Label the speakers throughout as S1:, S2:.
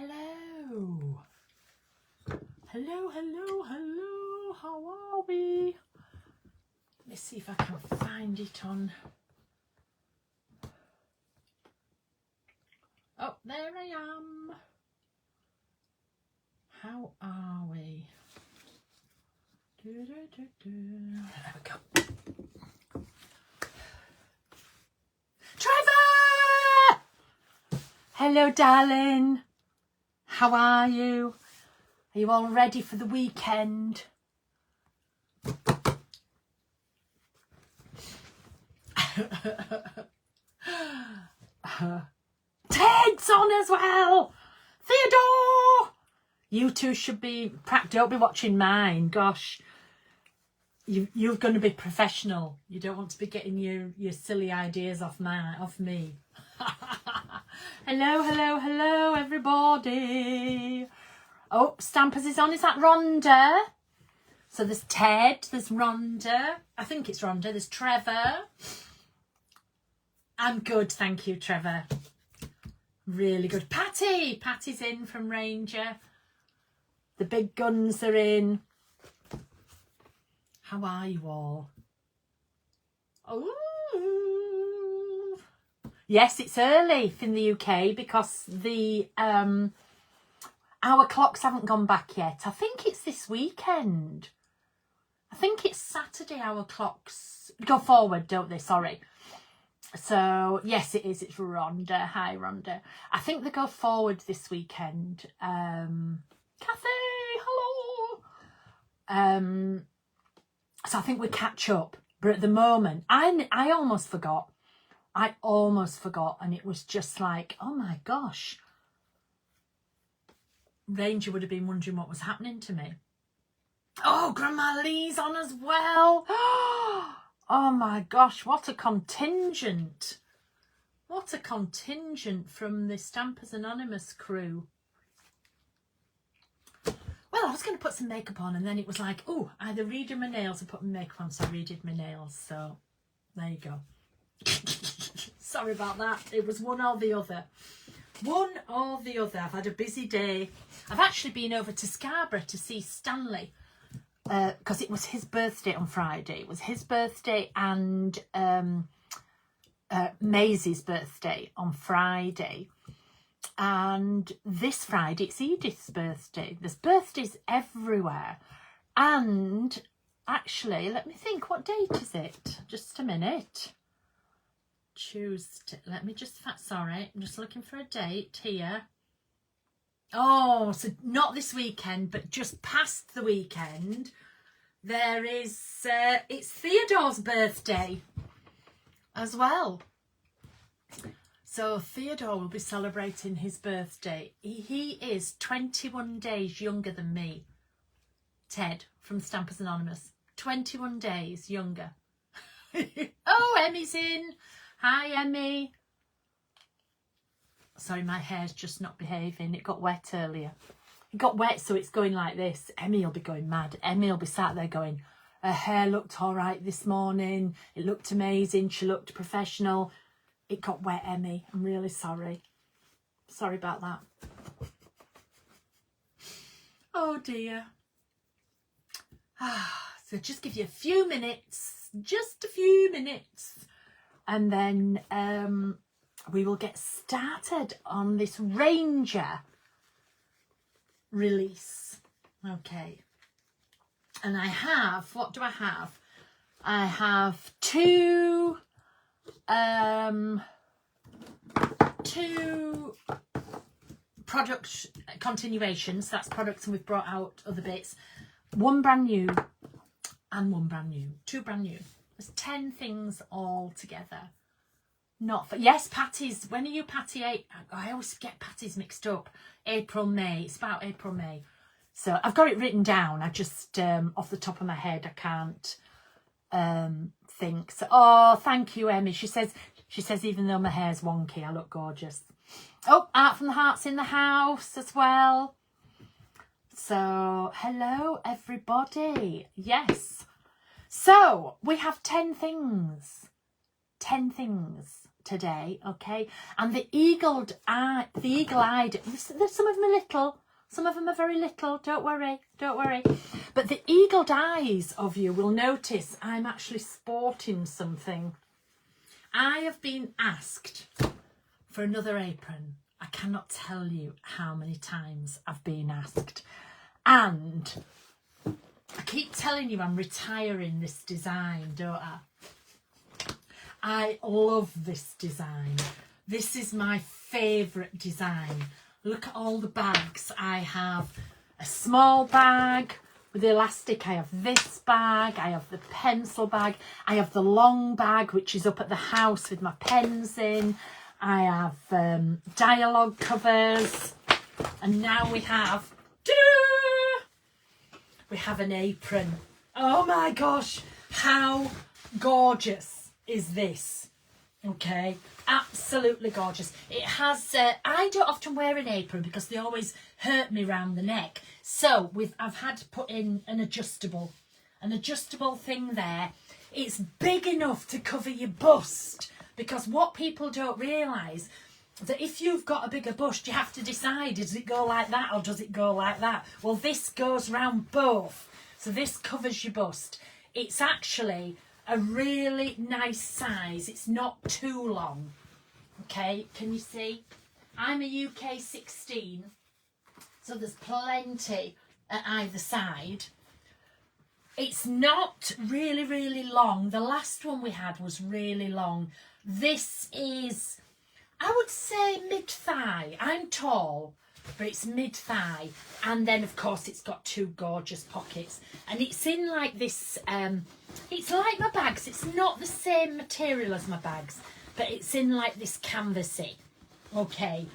S1: Hello. Hello, hello, hello. How are we? Let me see if I can find it on. Oh, there I am. How are we? There we go. Trevor! Hello, darling. How are you? Are you all ready for the weekend? Ted's on as well. Theodore! You two should be... Don't be watching mine. Gosh. You're going to be professional. You don't want to be getting your silly ideas off me. Hello, hello, hello, everybody. Oh, Stampers is on. Is that Rhonda? So there's Ted, there's Rhonda. I think it's Rhonda. There's Trevor. I'm good, thank you, Trevor. Really good. Patty's in from Ranger. The big guns are in. How are you all? Oh, yes, it's early in the UK because the our clocks haven't gone back yet. I think it's this weekend. I think it's Saturday. Our clocks go forward, don't they? Sorry. So yes, it is. It's Rhonda. Hi, Rhonda. I think they go forward this weekend. Kathy, hello. So I think we catch up. But at the moment, I almost forgot. And it was just like, oh my gosh. Ranger would have been wondering what was happening to me. Oh, Grandma Lee's on as well. Oh my gosh, what a contingent. What a contingent from the Stampers Anonymous crew. Well, I was going to put some makeup on and then it was like, oh, either redo my nails or put my makeup on. So I redid my nails. So there you go. Sorry about that. It was one or the other. One or the other. I've had a busy day. I've actually been over to Scarborough to see Stanley because it was his birthday on Friday. It was his birthday and Maisie's birthday on Friday. And this Friday, it's Edith's birthday. There's birthdays everywhere. And actually, let me think, what date is it? Just a minute. Tuesday. Let me just, sorry, I'm just looking for a date here. Oh, so not this weekend, but just past the weekend. There is, it's Theodore's birthday as well. So Theodore will be celebrating his birthday. He is 21 days younger than me. Ted from Stampers Anonymous. 21 days younger. Oh, Emmy's in. Hi, Emmy. Sorry, my hair's just not behaving. It got wet earlier. It got wet, so it's going like this. Emmy will be going mad. Emmy will be sat there going, her hair looked all right this morning. It looked amazing. She looked professional. It got wet, Emmy. I'm really sorry. Sorry about that. Oh, dear. So just give you a few minutes. Just a few minutes. And then we will get started on this Ranger release. Okay. And I have, what do I have? I have two product continuations. That's products, and we've brought out other bits. One brand new and one brand new. Two brand new. There's 10 things all together. Not for, yes, Patty's. When are you, Patty? I always get Patty's mixed up. April, May. It's about April, May. So I've got it written down. I just, off the top of my head, I can't think. So, oh, thank you, Emmy. She says even though my hair's wonky, I look gorgeous. Oh, Art from the Heart's in the house as well. So, hello, everybody. Yes. So, we have 10 things. 10 things today, okay? And the eagle-eyed, some of them are little, some of them are very little, don't worry, don't worry. But the eagled eyes of you will notice I'm actually sporting something. I have been asked for another apron. I cannot tell you how many times I've been asked. And I keep telling you I'm retiring this design, don't I? I love this design. This is my favourite design. Look at all the bags. I have a small bag with the elastic. I have this bag. I have the pencil bag. I have the long bag, which is up at the house with my pens in. I have dialogue covers. And now we have... we have an apron. Oh my gosh, how gorgeous is this? Okay, absolutely gorgeous. It has, I don't often wear an apron because they always hurt me around the neck. So I've had to put in an adjustable thing there. It's big enough to cover your bust, because what people don't realise, that if you've got a bigger bust, you have to decide, does it go like that or does it go like that? Well, this goes round both. So this covers your bust. It's actually a really nice size. It's not too long. Okay, can you see? I'm a UK 16, so there's plenty at either side. It's not really, really long. The last one we had was really long. This is... I would say mid-thigh. I'm tall, but it's mid-thigh. And then, of course, it's got two gorgeous pockets. And it's in like this, it's like my bags. It's not the same material as my bags, but it's in like this canvasy, okay?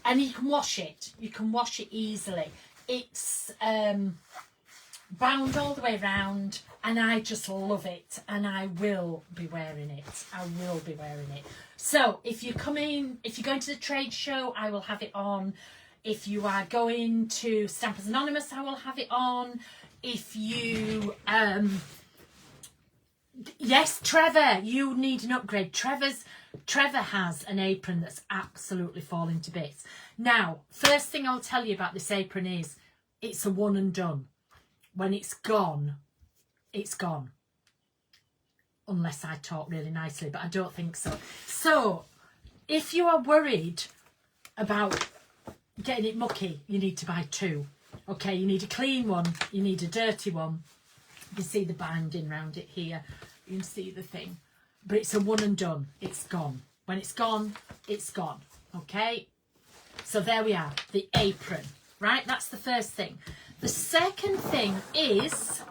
S1: And you can wash it. You can wash it easily. It's bound all the way around, and I just love it. And I will be wearing it. I will be wearing it. So if you're going to the trade show, I will have it on. If you are going to Stampers Anonymous, I will have it on. If you, yes, Trevor, you need an upgrade. Trevor has an apron that's absolutely falling to bits. Now, first thing I'll tell you about this apron is it's a one and done. When it's gone, it's gone. Unless I talk really nicely, but I don't think so. So, if you are worried about getting it mucky, you need to buy two. Okay, you need a clean one, you need a dirty one. You can see the binding around it here. You can see the thing. But it's a one and done. It's gone. When it's gone, it's gone. Okay? So there we are, the apron. Right, that's the first thing. The second thing is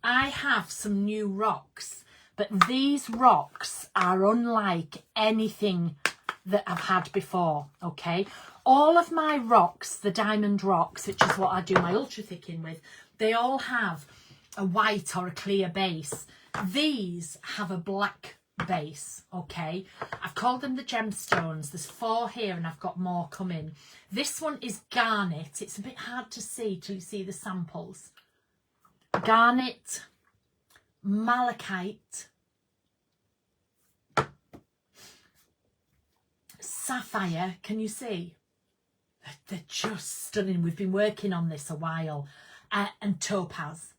S1: I have some new rocks. But these rocks are unlike anything that I've had before, okay? All of my rocks, the diamond rocks, which is what I do my ultra thicking with, they all have a white or a clear base. These have a black base, okay? I've called them the gemstones. There's 4 here and I've got more coming. This one is garnet. It's a bit hard to see till you see the samples. Garnet, malachite, sapphire. Can you see? They're just stunning. We've been working on this a while. And topaz.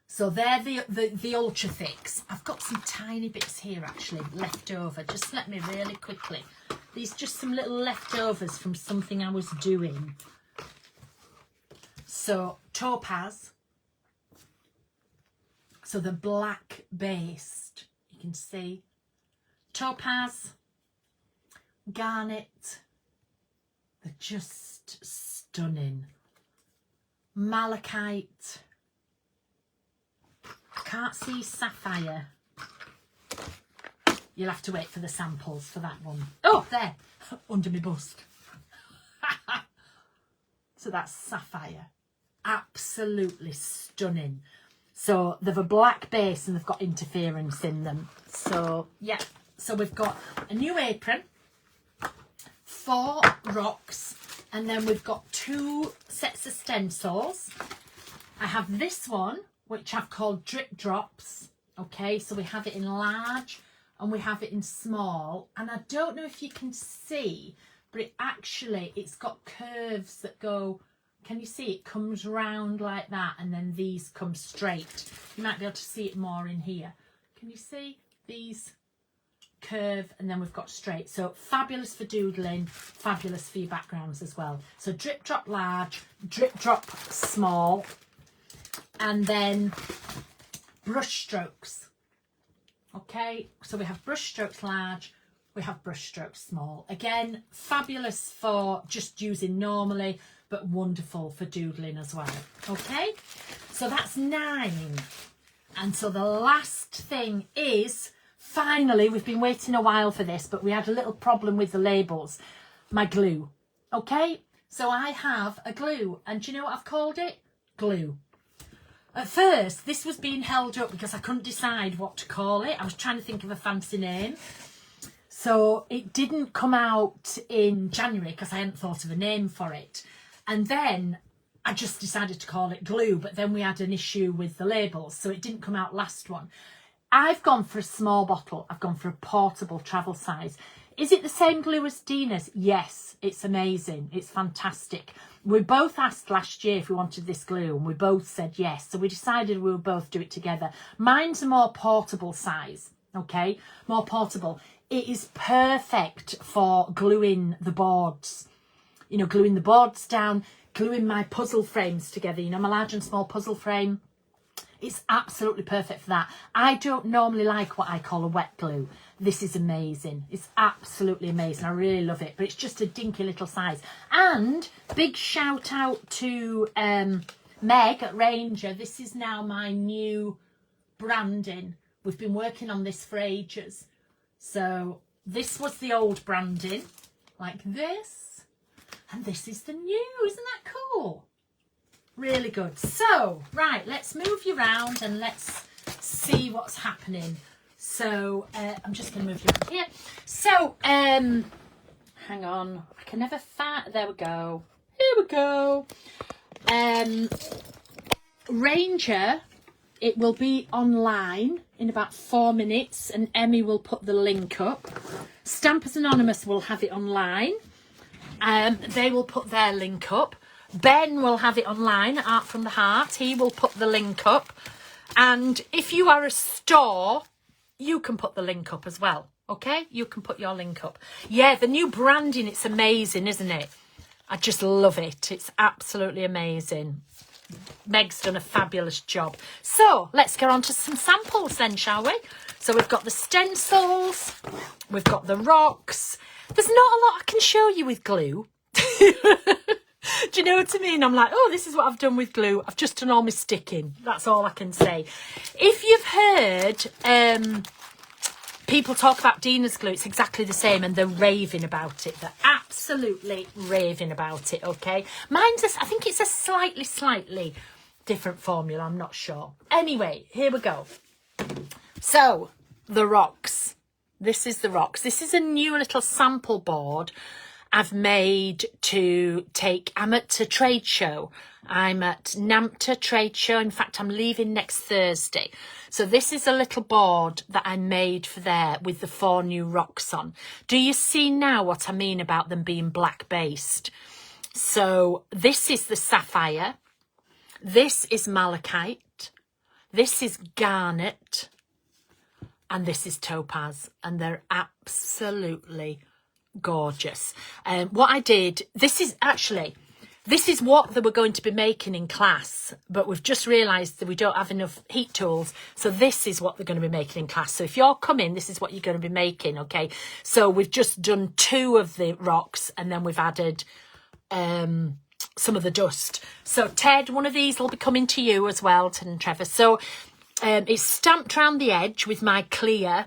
S1: So they're the ultra thicks. I've got some tiny bits here actually left over. Just let me really quickly. These just some little leftovers from something I was doing. So topaz. So the black based, you can see. Topaz, garnet, they're just stunning. Malachite, I can't see sapphire. You'll have to wait for the samples for that one. Oh, there, under my bust. So that's sapphire, absolutely stunning. So they've a black base and they've got interference in them. So, yeah. So we've got a new apron, 4 rocks, and then we've got 2 sets of stencils. I have this one, which I've called Drip Drops. Okay, so we have it in large and we have it in small. And I don't know if you can see, but it's got curves that go, can you see? It comes round like that, and then these come straight. You might be able to see it more in here. Can you see? These curve, and then we've got straight. So fabulous for doodling, fabulous for your backgrounds as well. So drip drop large, drip drop small, and then brush strokes. Okay, so we have brush strokes large, we have brush strokes small. Again, fabulous for just using normally, but wonderful for doodling as well. Okay, so that's 9. And so the last thing is, finally, we've been waiting a while for this, but we had a little problem with the labels. My glue. Okay, so I have a glue, and do you know what I've called it? Glue. At first, this was being held up because I couldn't decide what to call it. I was trying to think of a fancy name. So it didn't come out in January because I hadn't thought of a name for it. And then I just decided to call it glue, but then we had an issue with the labels, so it didn't come out last one. I've gone for a small bottle. I've gone for a portable travel size. Is it the same glue as Dina's? Yes, it's amazing. It's fantastic. We both asked last year if we wanted this glue, and we both said yes. So we decided we would both do it together. Mine's a more portable size, okay? More portable. It is perfect for gluing the boards. You know, gluing the boards down, gluing my puzzle frames together. You know, my large and small puzzle frame. It's absolutely perfect for that. I don't normally like what I call a wet glue. This is amazing. It's absolutely amazing. I really love it. But it's just a dinky little size. And big shout out to Meg at Ranger. This is now my new branding. We've been working on this for ages. So this was the old branding, like this. And this is the new. Isn't that cool? Really good. So, right, let's move you around and let's see what's happening. So, I'm just going to move you around here. So, hang on. I can never find... There we go. Here we go. Ranger, it will be online in about 4 minutes, and Emmy will put the link up. Stampers Anonymous will have it online. They will put their link up. Ben will have it online, Art from the Heart. He will put the link up. And if you are a store, you can put the link up as well. Okay? You can put your link up. Yeah, the new branding, it's amazing, isn't it? I just love it. It's absolutely amazing. Meg's done a fabulous job. So, let's get on to some samples then, shall we? So, we've got the stencils. We've got the rocks. There's not a lot I can show you with glue. Do you know what I mean? I'm like, oh, this is what I've done with glue. I've just done all my sticking. That's all I can say. If you've heard people talk about Dina's glue, it's exactly the same, and they're raving about it. They're absolutely raving about it, okay? Mine's, I think it's a slightly different formula. I'm not sure. Anyway, here we go. So, the rocks. This is the rocks. This is a new little sample board I've made to take. I'm at a trade show. I'm at NAMTA trade show. In fact, I'm leaving next Thursday. So this is a little board that I made for there with the 4 new rocks on. Do you see now what I mean about them being black based? So this is the sapphire. This is malachite. This is garnet. And this is topaz. And they're absolutely gorgeous. What I did, this is what they were going to be making in class, but we've just realised that we don't have enough heat tools, so this is what they're going to be making in class. So if you're coming, this is what you're going to be making, okay? So we've just done 2 of the rocks, and then we've added some of the dust. So Ted, one of these will be coming to you as well, Ted and Trevor. So it's stamped around the edge with my clear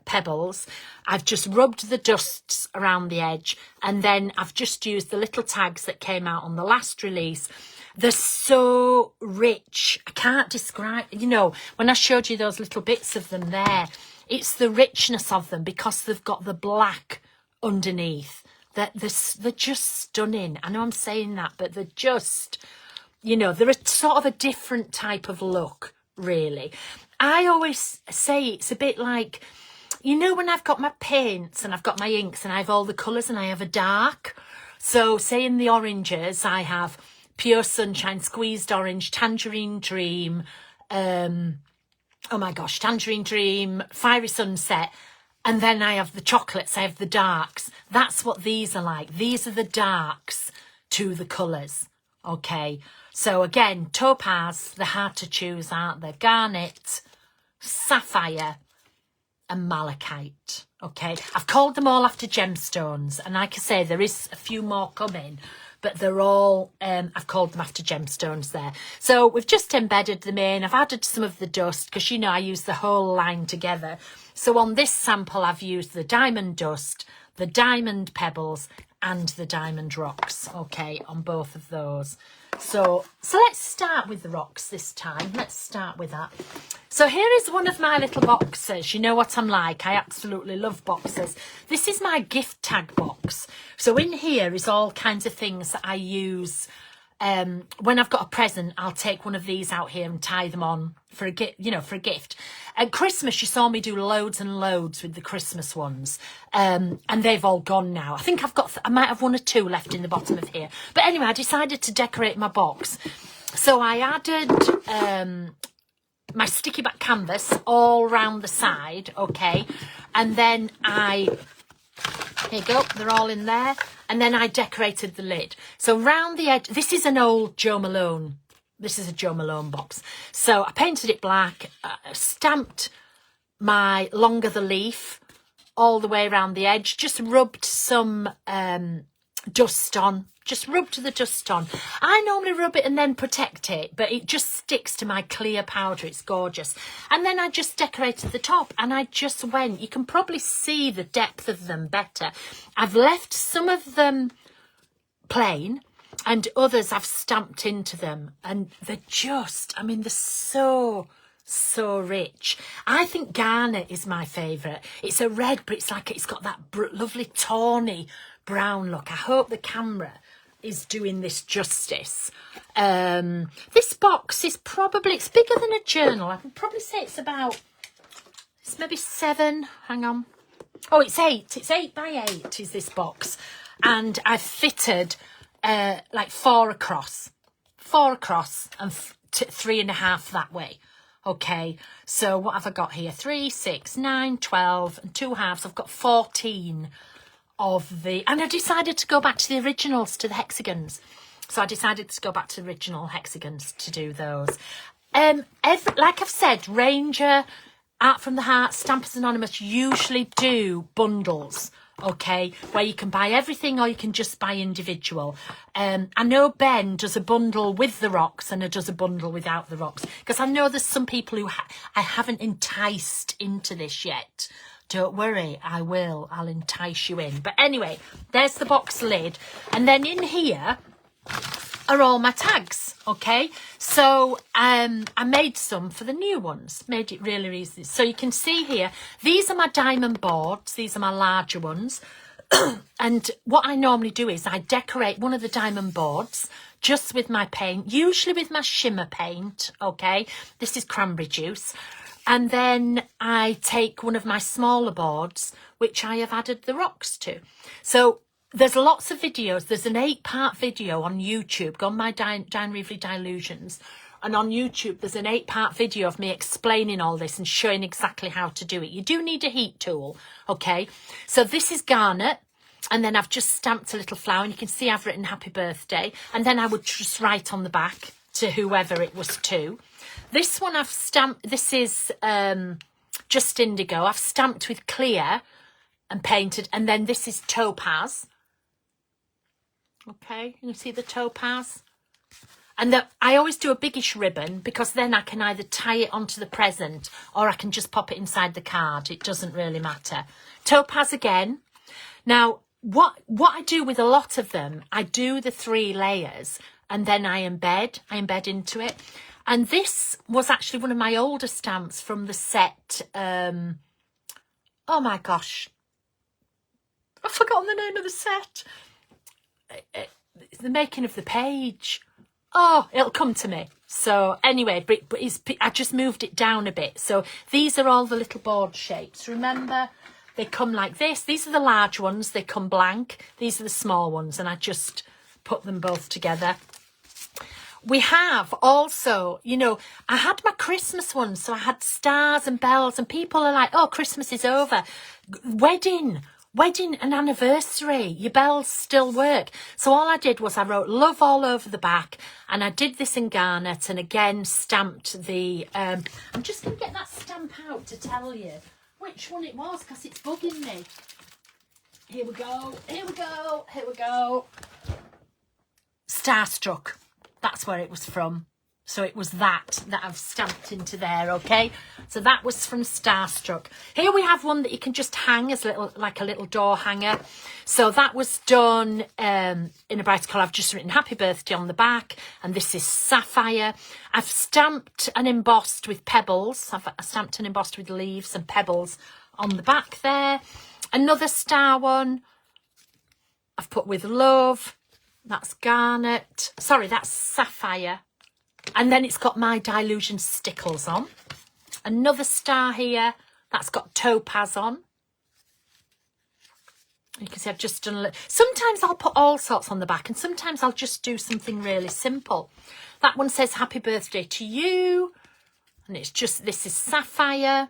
S1: pebbles. I've just rubbed the dusts around the edge, and then I've just used the little tags that came out on the last release. They're so rich. I can't describe, you know, when I showed you those little bits of them there, it's the richness of them because they've got the black underneath. They're just stunning. I know I'm saying that, but they're just, you know, they're a sort of a different type of look. really. I always say it's a bit like, you know, when I've got my paints and I've got my inks and I have all the colours and I have a dark. So say in the oranges, I have Pure Sunshine, Squeezed Orange, Tangerine Dream, oh my gosh, Tangerine Dream, Fiery Sunset. And then I have the chocolates, I have the darks. That's what these are like. These are the darks to the colours. Okay. So again, topaz, they're hard to choose, aren't they? Garnet, sapphire, and malachite. Okay, I've called them all after gemstones, and like I say, there is a few more coming, but they're all I've called them after gemstones there. So we've just embedded them in. I've added some of the dust because, you know, I use the whole line together. So on this sample I've used the diamond dust, the diamond pebbles, and the diamond rocks. Okay, on both of those. So let's start with the rocks this time. Let's start with that. So here is one of my little boxes. You know what I'm like. I absolutely love boxes. This is my gift tag box. So in here is all kinds of things that I use. When I've got a present, I'll take one of these out here and tie them on for a gift, you know, for a gift. At Christmas, you saw me do loads and loads with the Christmas ones. And they've all gone now. I think I might have one or two left in the bottom of here. But anyway, I decided to decorate my box. So I added my sticky back canvas all round the side, okay? And then here you go, they're all in there. And then I decorated the lid. So round the edge, this is an old Joe Malone. This is a Joe Malone box. So I painted it black, stamped my longer the leaf all the way around the edge, just rubbed some dust on. Just rubbed the dust on. I normally rub it and then protect it, but it just sticks to my clear powder. It's gorgeous. And then I just decorated the top, and I just went. You can probably see the depth of them better. I've left some of them plain, and others I've stamped into them. And they're just, I mean, they're so rich. I think garnet is my favourite. It's a red, but it's like it's got that lovely tawny brown look. I hope the camera is doing this justice. This box is probably, it's bigger than a journal. I can probably say it's maybe 7, hang on. Oh, it's 8. It's 8 by 8 is this box. And I've fitted like 4 across and 3.5 that way. Okay, so what have I got here? 3, 6, 9, 12 and 2 halves. I've got 14 of the, and I decided to go back to the originals, to the hexagons. So I decided to go back to the original hexagons to do those. Like I've said, Ranger, Art from the Heart, Stampers Anonymous usually do bundles, okay, where you can buy everything or you can just buy individual. I know Ben does a bundle with the rocks and does a bundle without the rocks, because I know there's some people who I haven't enticed into this yet. Don't worry, I'll entice you in. But anyway, there's the box lid. And then in here are all my tags, okay? So I made some for the new ones, made it really easy. So you can see here, these are my diamond boards. These are my larger ones. And what I normally do is I decorate one of the diamond boards just with my paint, usually with my shimmer paint, okay? This is cranberry juice. And then I take one of my smaller boards, which I have added the rocks to. So there's lots of videos. There's an 8-part video on YouTube. Go on my Diane Reevely Dylusions. And on YouTube, there's an 8-part video of me explaining all this and showing exactly how to do it. You do need a heat tool, okay? So this is garnet. And then I've just stamped a little flower. And you can see I've written happy birthday. And then I would just write on the back to whoever it was to. This one I've stamped, this is just indigo. I've stamped with clear and painted. And then this is topaz. Okay, you can see the topaz. And I always do a biggish ribbon because then I can either tie it onto the present or I can just pop it inside the card. It doesn't really matter. Topaz again. Now, what I do with a lot of them, I do the 3 layers and then I embed into it. And this was actually one of my older stamps from the set. Oh my gosh. I've forgotten the name of the set. The Making of the Page. Oh, it'll come to me. So anyway, but I just moved it down a bit. So these are all the little board shapes. Remember, they come like this. These are the large ones. They come blank. These are the small ones. And I just put them both together. We have also, you know, I had my Christmas ones. So I had stars and bells, and people are like, oh, Christmas is over. Wedding and anniversary, your bells still work. So all I did was I wrote love all over the back, and I did this in garnet, and again stamped the, I'm just going to get that stamp out to tell you which one it was, because it's bugging me. Here we go. Starstruck. That's where it was from. So it was that I've stamped into there, okay? So that was from Starstruck. Here we have one that you can just hang as like a little door hanger. So that was done in a bright colour. I've just written happy birthday on the back, and this is sapphire. I've stamped and embossed with pebbles. I've stamped and embossed with leaves and pebbles on the back there. Another star one I've put with love. That's garnet. Sorry, that's sapphire. And then it's got my Dylusions stickles on. Another star here. That's got topaz on. You can see I've just done a little. Sometimes I'll put all sorts on the back, and sometimes I'll just do something really simple. That one says happy birthday to you. And it's just, this is sapphire.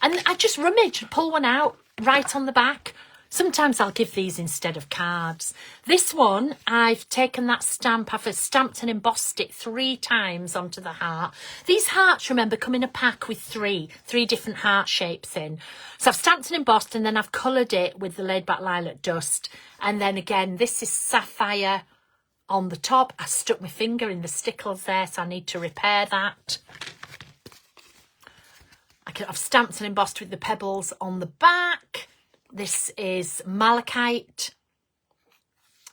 S1: And I just rummage and pull one out right on the back. Sometimes I'll give these instead of cards. This one, I've taken that stamp, I've stamped and embossed it 3 times onto the heart. These hearts, remember, come in a pack with three different heart shapes in. So I've stamped and embossed, and then I've coloured it with the laid back lilac dust. And then again, this is sapphire on the top. I stuck my finger in the stickles there, so I need to repair that. I've stamped and embossed with the pebbles on the back. This is malachite.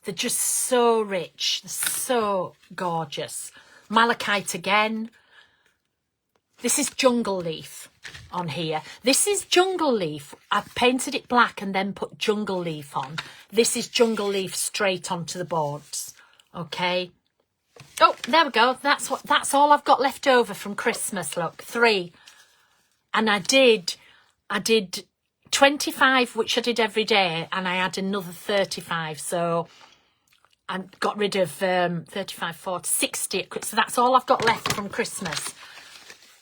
S1: They're just so rich. They're so gorgeous. Malachite again. This is jungle leaf on here. This is jungle leaf. I've painted it black and then put jungle leaf on. This is jungle leaf straight onto the boards. Okay. Oh, there we go. That's all I've got left over from Christmas. Look, 3. And I did 25, which I did every day, and I had another 35. So I got rid of 35, 40, 60. So that's all I've got left from Christmas.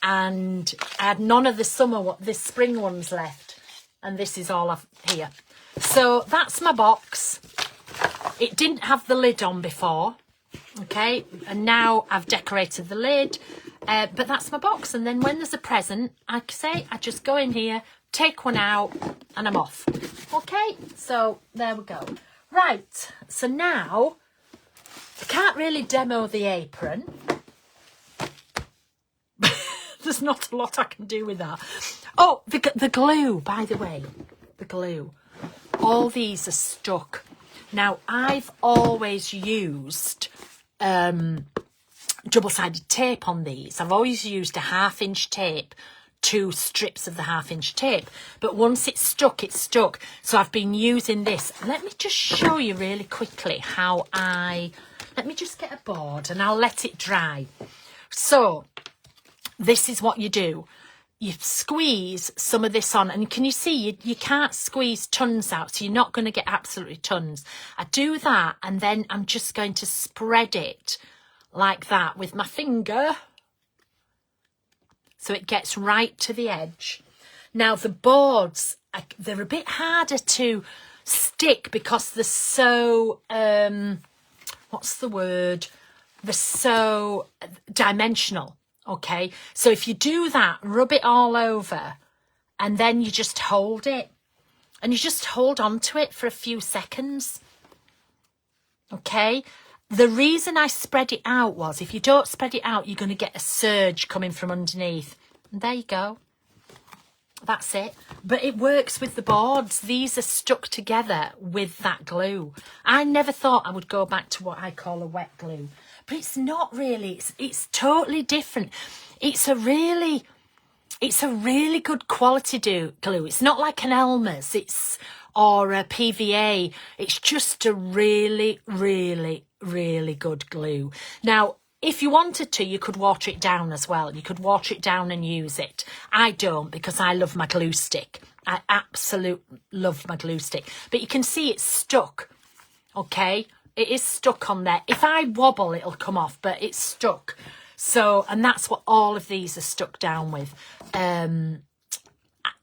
S1: And I had none of the spring ones left. And this is all I've here. So that's my box. It didn't have the lid on before. Okay. And now I've decorated the lid. But that's my box. And then when there's a present, I just go in here, take one out, and I'm off. Okay, so there we go. Right, so now I can't really demo the apron. There's not a lot I can do with that. Oh, the glue, by the way, the glue. All these are stuck. Now, I've always used double-sided tape on these. I've always used a 1/2-inch tape, 2 strips of the 1/2-inch tape, but once it's stuck, it's stuck. So I've been using this. Let me just show you really quickly how let me just get a board and I'll let it dry. So this is what you do. You squeeze some of this on, and can you see you can't squeeze tons out, so you're not going to get absolutely tons. I do that, and then I'm just going to spread it like that with my finger, so it gets right to the edge. Now the boards, they're a bit harder to stick because they're so, what's the word? They're so dimensional, okay? So if you do that, rub it all over, and then you just hold it, and you just hold on to it for a few seconds, okay? The reason I spread it out was, if you don't spread it out, you're going to get a surge coming from underneath. And there you go. That's it. But it works with the boards. These are stuck together with that glue. I never thought I would go back to what I call a wet glue. But it's not really. It's totally different. It's a really good quality glue. It's not like an Elmer's or a PVA. It's just a really, really really good glue. Now, if you wanted to, you could water it down as well. You could water it down and use it. I don't, because I love my glue stick. I absolutely love my glue stick. But you can see it's stuck, okay? It is stuck on there. If I wobble, it'll come off, but it's stuck. So, and that's what all of these are stuck down with.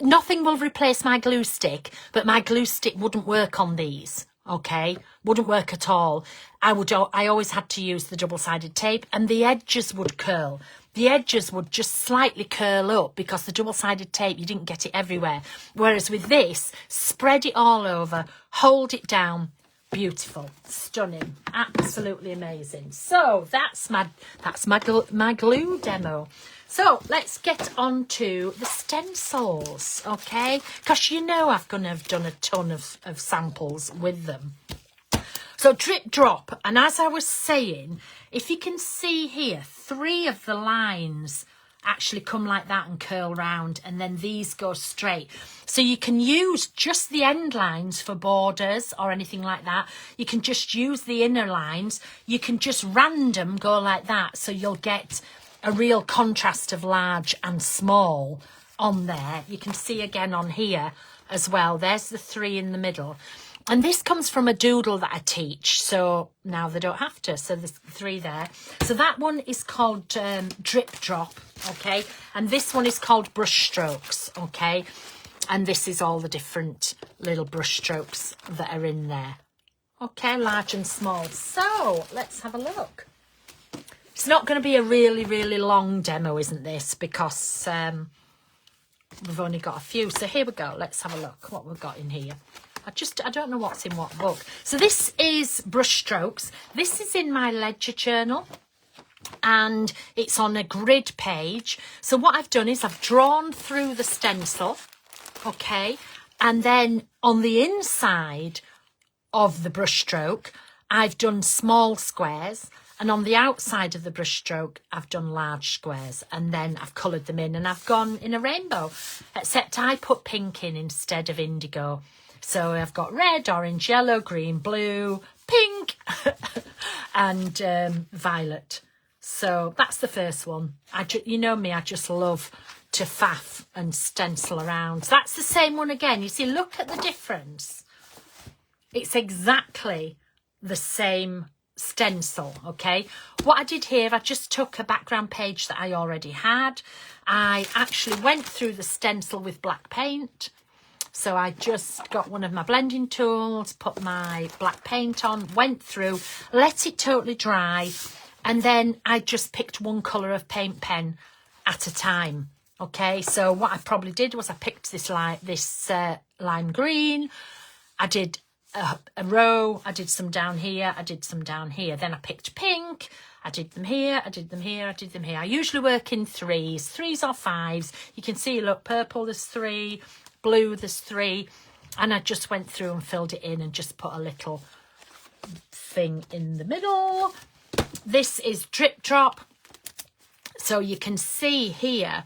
S1: Nothing will replace my glue stick, but my glue stick wouldn't work on these, okay? Wouldn't work at all. I always had to use the double-sided tape, and the edges would curl. The edges would just slightly curl up because the double-sided tape, you didn't get it everywhere. Whereas with this, spread it all over, hold it down. Beautiful, stunning, absolutely amazing. So that's my glue demo. So let's get on to the stencils, okay? Because you know I'm going to have done a ton of samples with them. So drip drop, and as I was saying, if you can see here, 3 of the lines actually come like that and curl round, and then these go straight. So you can use just the end lines for borders or anything like that. You can just use the inner lines. You can just random go like that, so you'll get a real contrast of large and small on there. You can see again on here as well. There's the 3 in the middle. And this comes from a doodle that I teach, so now they don't have to. So there's 3 there. So that one is called drip drop, okay? And this one is called brush strokes, okay? And this is all the different little brush strokes that are in there. Okay, large and small. So let's have a look. It's not going to be a really, really long demo, isn't this? Because we've only got a few. So here we go. Let's have a look what we've got in here. I don't know what's in what book. So this is brush strokes. This is in my ledger journal, and it's on a grid page. So what I've done is I've drawn through the stencil, okay, and then on the inside of the brush stroke, I've done small squares, and on the outside of the brush stroke, I've done large squares, and then I've coloured them in, and I've gone in a rainbow, except I put pink in instead of indigo. So I've got red, orange, yellow, green, blue, pink, and violet. So that's the first one. You know me, I just love to faff and stencil around. So that's the same one again. You see, look at the difference. It's exactly the same stencil, okay? What I did here, I just took a background page that I already had. I actually went through the stencil with black paint. So I just got one of my blending tools, put my black paint on, went through, let it totally dry, and then I just picked one colour of paint pen at a time. Okay, so what I probably did was I picked this lime green. I did a row, I did some down here, I did some down here. Then I picked pink, I did them here, I did them here, I did them here. I usually work in 3s or 5s. You can see, look, purple, there's 3. Blue, there's 3, and I just went through and filled it in and just put a little thing in the middle. This is drip drop, so you can see here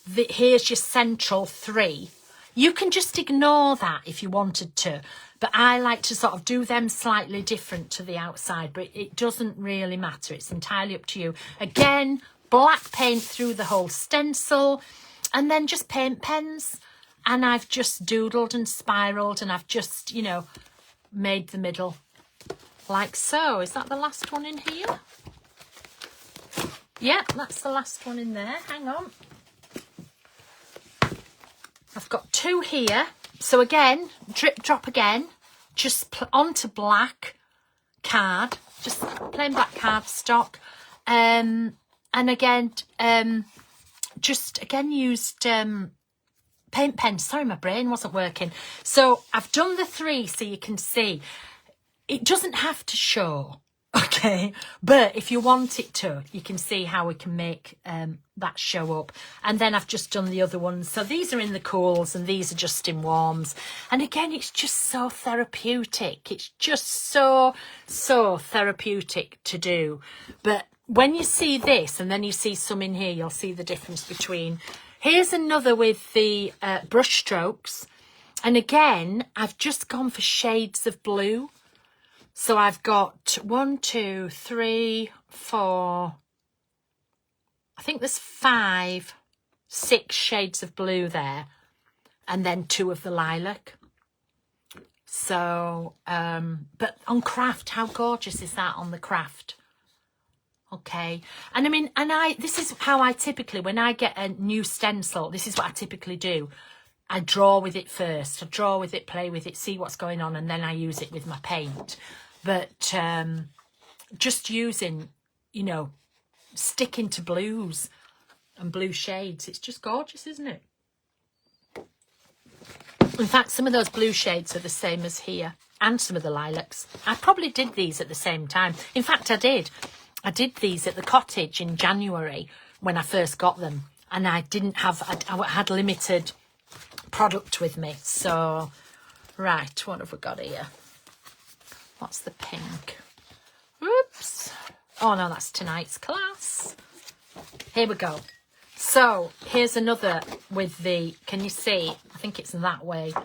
S1: that here's your central 3. You can just ignore that if you wanted to, but I like to sort of do them slightly different to the outside, but it doesn't really matter. It's entirely up to you. Again, black paint through the whole stencil, and then just paint pens. And I've just doodled and spiraled, and I've just, you know, made the middle like so. Is that the last one in here? Yeah, that's the last one in there. Hang on. I've got 2 here. So again, drip drop again, just onto black card, just plain black cardstock. And again, just again used... paint pen. Sorry, my brain wasn't working. So I've done the 3 so you can see. It doesn't have to show, okay? But if you want it to, you can see how we can make that show up. And then I've just done the other ones. So these are in the cools and these are just in warms. And again, it's just so therapeutic. It's just so therapeutic to do. But when you see this and then you see some in here, you'll see the difference between... Here's another with the brush strokes. And again, I've just gone for shades of blue. So I've got 1, 2, 3, 4, I think there's 5, 6 shades of blue there, and then 2 of the lilac. So, but on craft, how gorgeous is that on the craft? Okay. And I mean, this is how I typically, when I get a new stencil, this is what I typically do. I draw with it first. I draw with it, play with it, see what's going on, and then I use it with my paint. But just using, you know, sticking to blues and blue shades, it's just gorgeous, isn't it? In fact, some of those blue shades are the same as here, and some of the lilacs. I probably did these at the same time. In fact, I did. I did these at the cottage in January when I first got them, and I didn't have, I had limited product with me. So, right, what have we got here? What's the pink? Oops. Oh no, that's tonight's class. Here we go. So here's another with the, can you see? I think it's that way.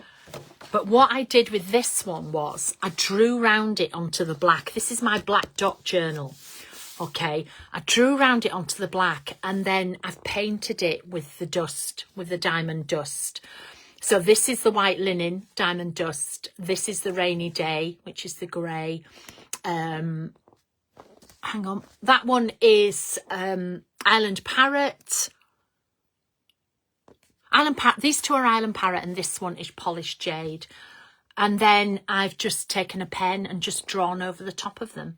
S1: But what I did with this one was I drew round it onto the black. This is my black dot journal. Okay, I drew round it onto the black, and then I've painted it with the dust, with the diamond dust. So this is the white linen diamond dust. This is the rainy day, which is the grey. Hang on. That one is Island Parrot. These two are Island Parrot, and this one is Polished Jade. And then I've just taken a pen and just drawn over the top of them.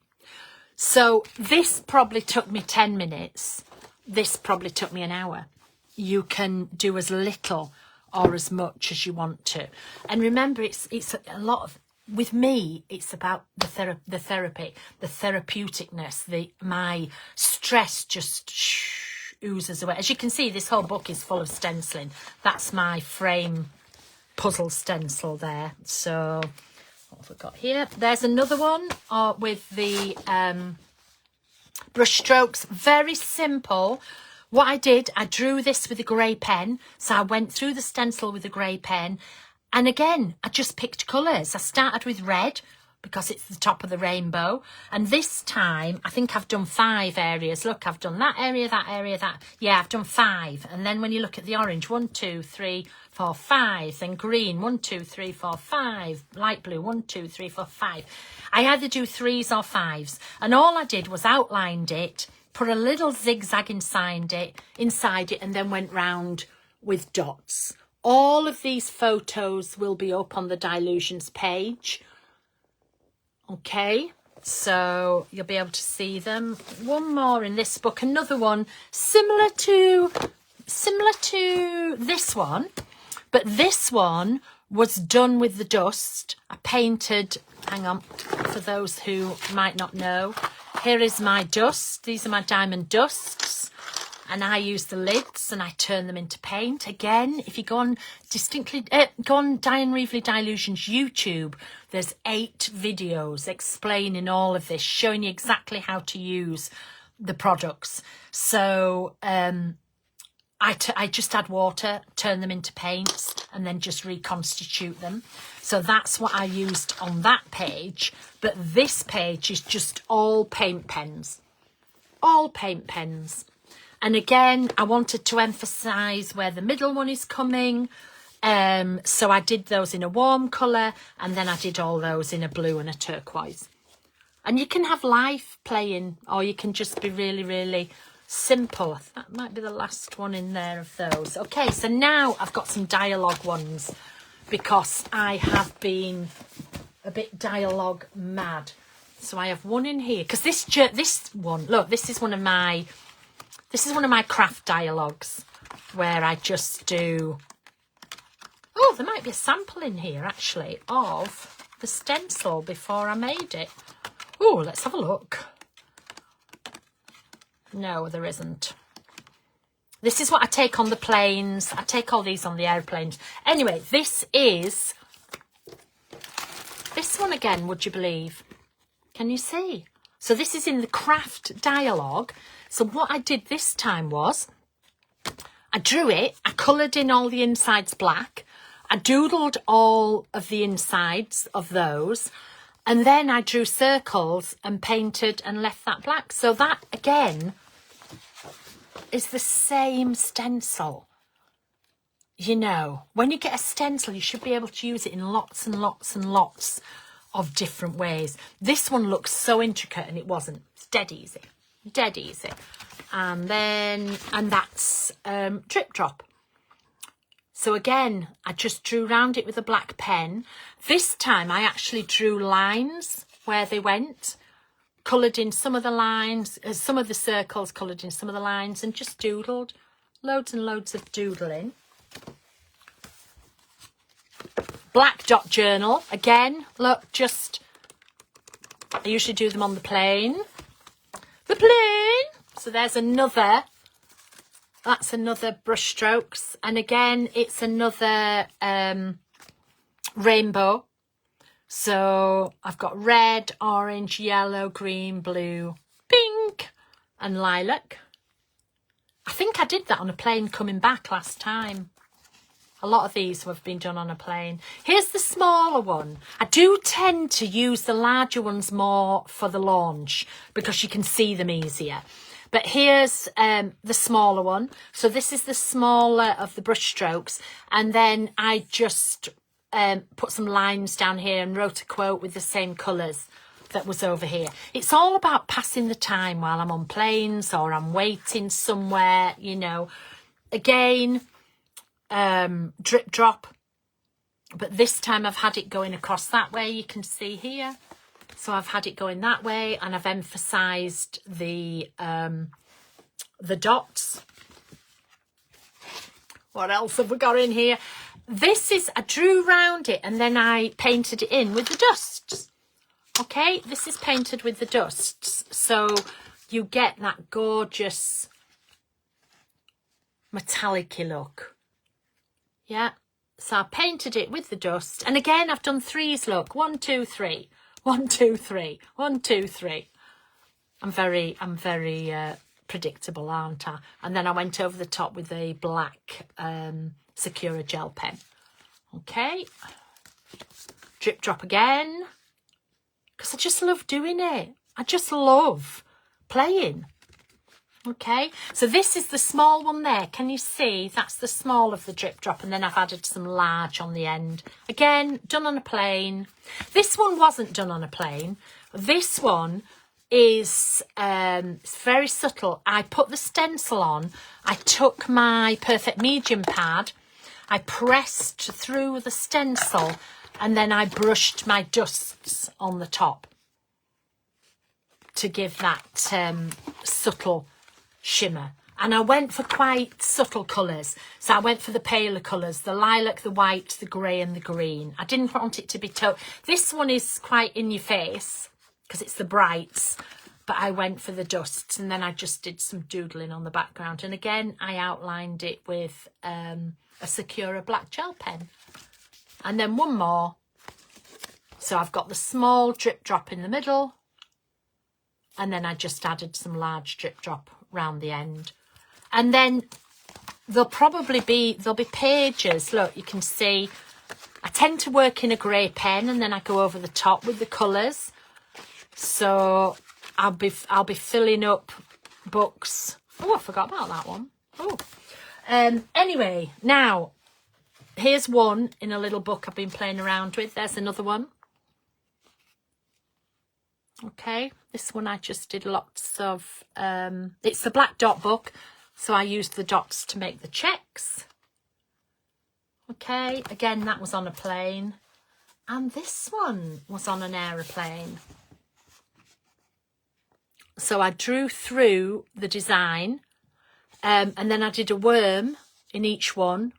S1: So this probably took me 10 minutes. This probably took me an hour. You can do as little or as much as you want to. And remember, it's a lot of, with me, it's about the therapy, the therapeuticness, my stress just oozes away. As you can see, this whole book is full of stenciling. That's my frame puzzle stencil there. So what have we got here? There's another one with the brush strokes. Very simple. What I did, I drew this with a grey pen. So I went through the stencil with a grey pen. And again, I just picked colours. I started with red because it's the top of the rainbow. And this time, I think I've done 5 areas. Look, I've done that area, that area, that. Yeah, I've done 5. And then when you look at the orange, 1, 2, 3, 4, 5. Then green, 1, 2, 3, 4, 5. Light blue, 1, 2, 3, 4, 5. I either do 3s or 5s. And all I did was outlined it, put a little zigzag inside it, and then went round with dots. All of these photos will be up on the Dylusions page. Okay, so you'll be able to see them. One more in this book, another one similar to this one, but this one was done with the dust. I painted, hang on, for those who might not know, here is my dust. These are my diamond dusts. And I use the lids and I turn them into paint. Again, if you go on Diane Reevely Dylusions YouTube, there's 8 videos explaining all of this, showing you exactly how to use the products. So I just add water, turn them into paints, and then just reconstitute them. So that's what I used on that page. But this page is just all paint pens. All paint pens. And again, I wanted to emphasise where the middle one is coming. So I did those in a warm colour, and then I did all those in a blue and a turquoise. And you can have life playing, or you can just be really, really simple. That might be the last one in there of those. Okay, so now I've got some dialogue ones, because I have been a bit dialogue mad. So I have one in here, because this one, look, this is one of my craft dialogues where I just do, oh, there might be a sample in here actually of the stencil before I made it. Oh, let's have a look. No, there isn't. This is what I take on the planes. I take all these on the airplanes. Anyway, this one again, would you believe? Can you see? So this is in the craft dialogue. So what I did this time was I drew it, I coloured in all the insides black, I doodled all of the insides of those, And then I drew circles and painted and left that black. So that, again, is the same stencil. You know, when you get a stencil, you should be able to use it in lots and lots and lots of different ways. This one looks so intricate, and it wasn't. It's dead easy. Dead easy. And that's drip drop. So again, I just drew round it with a black pen. This time I actually drew lines where they went, coloured in some of the lines, some of the circles, coloured in some of the lines, and just doodled. Loads and loads of doodling. Black dot journal. Again, look, I usually do them on the plane. The plane! So there's another... That's another brush strokes. And again, it's another rainbow. So I've got red, orange, yellow, green, blue, pink, and lilac. I think I did that on a plane coming back last time. A lot of these have been done on a plane. Here's the smaller one. I do tend to use the larger ones more for the launch because you can see them easier. But here's the smaller one. So this is the smaller of the brush strokes. And then I just put some lines down here and wrote a quote with the same colours that was over here. It's all about passing the time while I'm on planes or I'm waiting somewhere, you know. Again, drip drop. But this time I've had it going across that way, you can see here. So I've had it going that way, and I've emphasised the dots. What else have we got in here? This is, I drew round it and then I painted it in with the dusts. Okay, this is painted with the dusts. So you get that gorgeous metallic-y look. Yeah, so I painted it with the dust. And again, I've done threes, look. 1, 2, 3. 1, 2, 3. 1, 2, 3. I'm very predictable, aren't I? And then I went over the top with a black Sakura gel pen. Okay. Drip drop again. Because I just love doing it. I just love playing. Okay. So this is the small one there. Can you see? That's the small of the drip drop. And then I've added some large on the end. Again, done on a plane. This one wasn't done on a plane. This one is it's very subtle. I put the stencil on. I took my Perfect Medium pad. I pressed through the stencil and then I brushed my dusts on the top to give that subtle shimmer. And I went for quite subtle colours. So I went for the paler colours, the lilac, the white, the grey and the green. I didn't want it to be this one is quite in your face because it's the brights, but I went for the dusts, and then I just did some doodling on the background. And again, I outlined it with a Sakura black gel pen. And then one more. So I've got the small drip drop in the middle, and then I just added some large drip drop round the end. And then there'll be pages. Look, you can see I tend to work in a grey pen, and then I go over the top with the colours. So I'll be filling up books. Oh, I forgot about that one. Oh, anyway, now here's one in a little book I've been playing around with. There's another one. Okay, this one I just did lots of, it's the black dot book, so I used the dots to make the checks. Okay, again, that was on a plane. And this one was on an aeroplane. So I drew through the design, and then I did a worm in each one,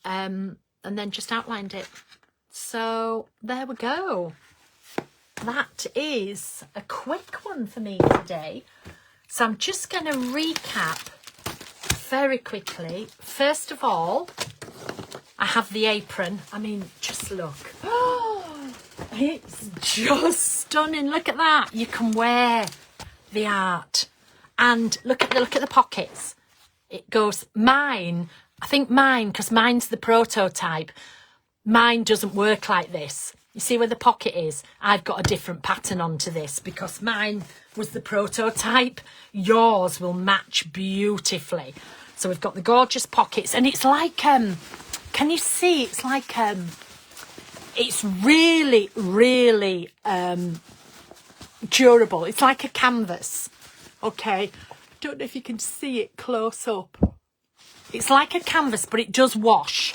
S1: and then just outlined it. So there we go. That is a quick one for me today. So I'm just going to recap very quickly. First of all, I have the apron. I mean, just look. Oh, it's just stunning. Look at that. You can wear the art. And look at the pockets. It goes, mine, I think mine, because mine's the prototype. mine doesn't work like this. You see where the pocket is? I've got a different pattern onto this because mine was the prototype. Yours will match beautifully. So we've got the gorgeous pockets, and it's like, can you see? It's like, it's really, really durable. It's like a canvas. Okay, don't know if you can see it close up. It's like a canvas, but it does wash.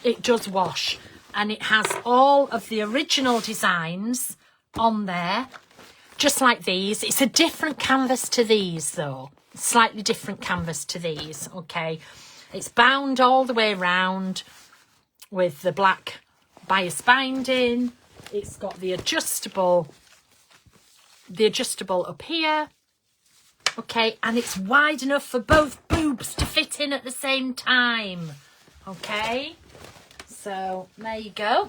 S1: It does wash. And it has all of the original designs on there, just like these. It's a different canvas to these, though. Slightly different canvas to these, okay? It's bound all the way around with the black bias binding. It's got the adjustable up here, okay? And it's wide enough for both boobs to fit in at the same time, okay? So there you go.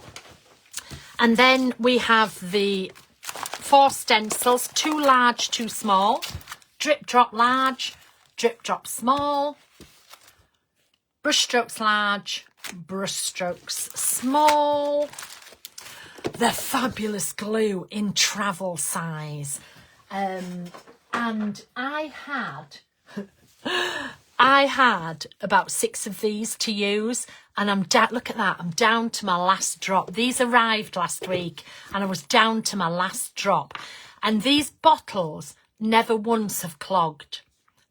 S1: And then we have the 4 stencils, 2 large, 2 small, drip drop large, drip drop small, brush strokes large, brush strokes small. They're fabulous glue in travel size. And I had about 6 of these to use, and I'm down, look at that, I'm down to my last drop. These arrived last week and I was down to my last drop. And these bottles never once have clogged.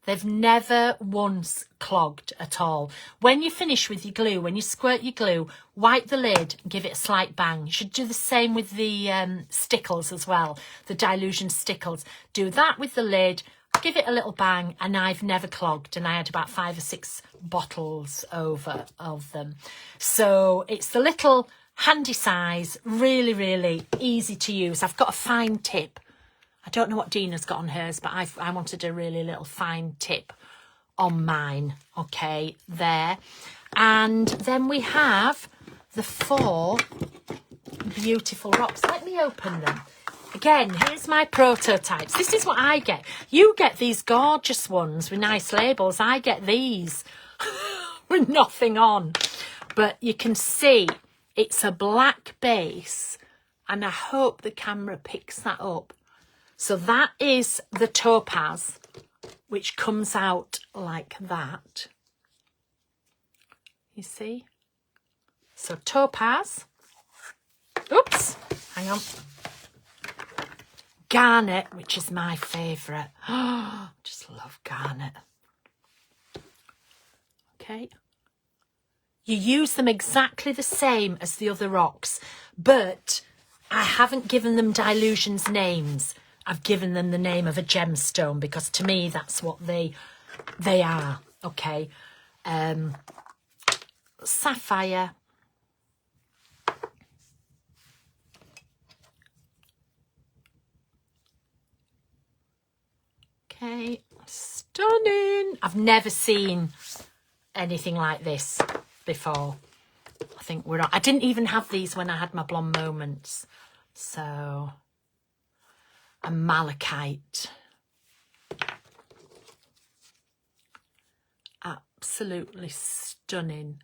S1: They've never once clogged at all. When you finish with your glue, when you squirt your glue, wipe the lid and give it a slight bang. You should do the same with the stickles as well, the Dylusion stickles. Do that with the lid, give it a little bang, and I've never clogged. And I had about 5 or 6 bottles over of them. So it's the little handy size, really, really easy to use. I've got a fine tip. I don't know what Dina's got on hers, but I wanted a really little fine tip on mine. Okay, there. And then we have the 4 beautiful rocks. Let me open them. Again, here's my prototypes. This is what I get. You get these gorgeous ones with nice labels. I get these with nothing on. But you can see it's a black base, and I hope the camera picks that up. So that is the topaz, which comes out like that. You see? So topaz. Oops, hang on. Garnet, which is my favourite. Oh, just love garnet. Okay. You use them exactly the same as the other rocks, but I haven't given them Dylusions names. I've given them the name of a gemstone because to me that's what they are. Okay. Sapphire. Okay, stunning. I've never seen anything like this before. I think we're on. I didn't even have these when I had my blonde moments. So, a malachite. Absolutely stunning.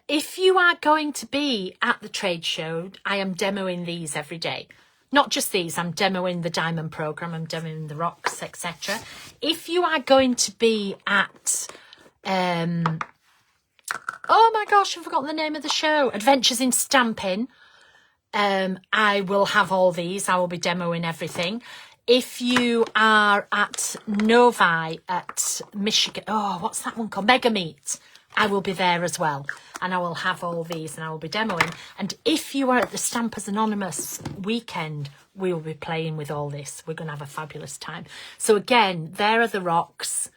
S1: If you are going to be at the trade show, I am demoing these every day. Not just these, I'm demoing the diamond program, I'm demoing the rocks, etc. If you are going to be at, oh my gosh, I've forgotten the name of the show, Adventures in Stamping, I will have all these, I will be demoing everything. If you are at Novi at Michigan, oh, what's that one called? Mega Meet, I will be there as well. And I will have all these and I will be demoing. And if you are at the Stampers Anonymous weekend, we will be playing with all this. We're going to have a fabulous time. So again, there are the rocks.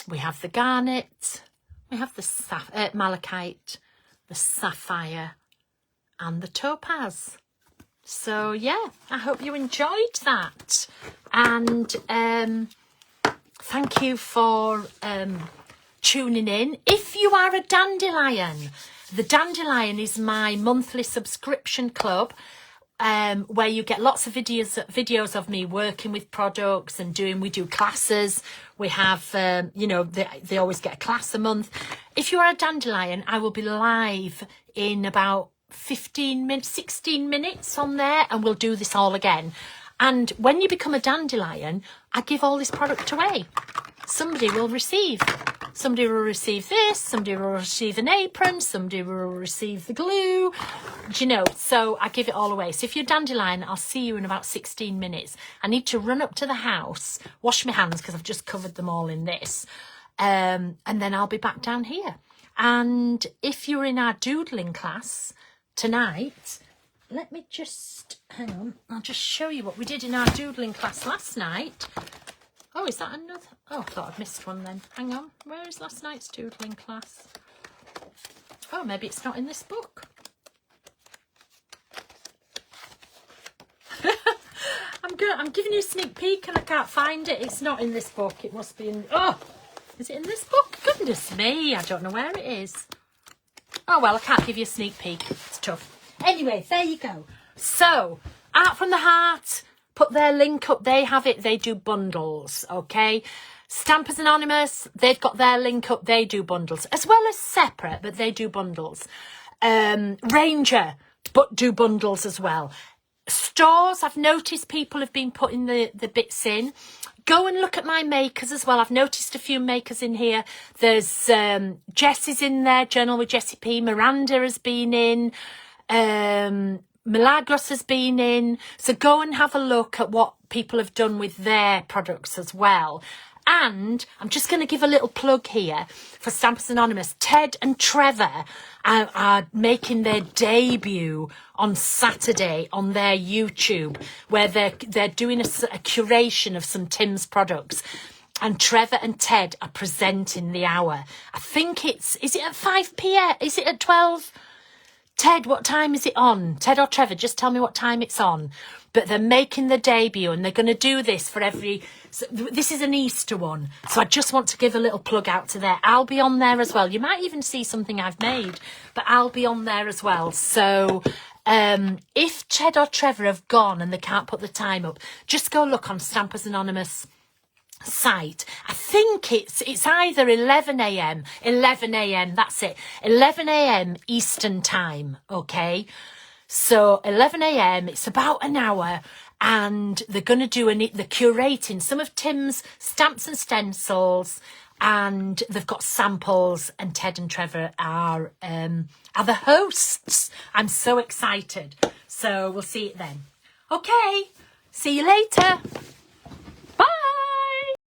S1: We have the garnet. We have the malachite, the sapphire and the topaz. So yeah, I hope you enjoyed that. And thank you for tuning in. If you are a dandelion, the Dandelion is my monthly subscription club where you get lots of videos of me working with products and we do classes. We have, you know, they always get a class a month. If you are a dandelion, I will be live in about 15 minutes, 16 minutes on there, and we'll do this all again. And when you become a dandelion, I give all this product away. Somebody will receive. Somebody will receive this, somebody will receive an apron, somebody will receive the glue, do you know, so I give it all away. So if you're a dandelion, I'll see you in about 16 minutes. I need to run up to the house, wash my hands because I've just covered them all in this, and then I'll be back down here. And if you're in our doodling class tonight, let me just, hang on, I'll just show you what we did in our doodling class last night. Oh, is that another? Oh, I thought I'd missed one then. Hang on. Where is last night's doodling class? Oh, maybe it's not in this book. I'm giving you a sneak peek and I can't find it. It's not in this book. It must be in... Oh, is it in this book? Goodness me. I don't know where it is. Oh, well, I can't give you a sneak peek. It's tough. Anyway, there you go. So, Art from the Heart... Put their link up. They have it. They do bundles. Okay. Stampers Anonymous. They've got their link up. They do bundles as well as separate, but they do bundles. Ranger, but do bundles as well. Stores. I've noticed people have been putting the bits in. Go and look at my makers as well. I've noticed a few makers in here. There's Jessie's in there. Journal with Jessie P. Miranda has been in. Milagros has been in, so go and have a look at what people have done with their products as well. And I'm just going to give a little plug here for Stampers Anonymous. Ted and Trevor are making their debut on Saturday on their YouTube, where they're doing a curation of some Tim's products. And Trevor and Ted are presenting the hour. I think is it at 5 p.m? Is it at 12? Ted, what time is it on? Ted or Trevor, just tell me what time it's on. But they're making the debut and they're going to do this for every... So this is an Easter one. So I just want to give a little plug out to there. I'll be on there as well. You might even see something I've made, but I'll be on there as well. So if Ted or Trevor have gone and they can't put the time up, just go look on Stampers Anonymous site. I think it's either 11 a.m, that's it, 11 a.m. Eastern time, okay? So 11 a.m, it's about an hour, and they're going to do the curating some of Tim's stamps and stencils, and they've got samples, and Ted and Trevor are the hosts. I'm so excited. So we'll see it then. Okay, see you later.